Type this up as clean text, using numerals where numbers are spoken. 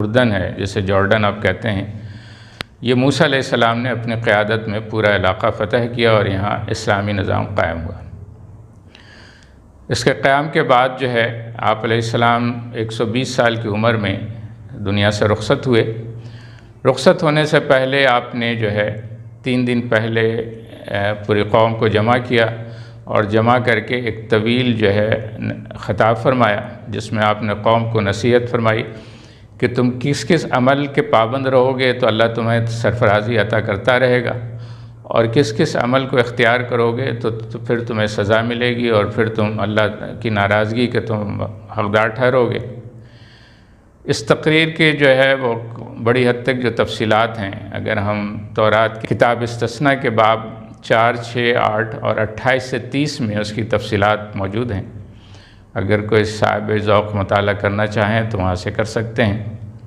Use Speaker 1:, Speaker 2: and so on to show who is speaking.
Speaker 1: اردن ہے جسے جارڈن آپ کہتے ہیں، یہ موسیٰ علیہ السلام نے اپنی قیادت میں پورا علاقہ فتح کیا اور یہاں اسلامی نظام قائم ہوا۔ اس کے قیام کے بعد جو ہے آپ علیہ السلام 120 سال کی عمر میں دنیا سے رخصت ہوئے۔ رخصت ہونے سے پہلے آپ نے جو ہے 3 دن پہلے پوری قوم کو جمع کیا اور جمع کر کے ایک طویل جو ہے خطاب فرمایا، جس میں آپ نے قوم کو نصیحت فرمائی کہ تم کس کس عمل کے پابند رہو گے تو اللہ تمہیں سرفرازی عطا کرتا رہے گا، اور کس کس عمل کو اختیار کرو گے تو پھر تمہیں سزا ملے گی اور پھر تم اللہ کی ناراضگی کے تم حقدار ٹھہرو گے۔ اس تقریر کے جو ہے وہ بڑی حد تک جو تفصیلات ہیں، اگر ہم تورات کی کتاب استثناء کے باب 4، 6، 8 اور 28 سے 30 میں اس کی تفصیلات موجود ہیں، اگر کوئی صاحب ذوق مطالعہ کرنا چاہیں تو وہاں سے کر سکتے ہیں۔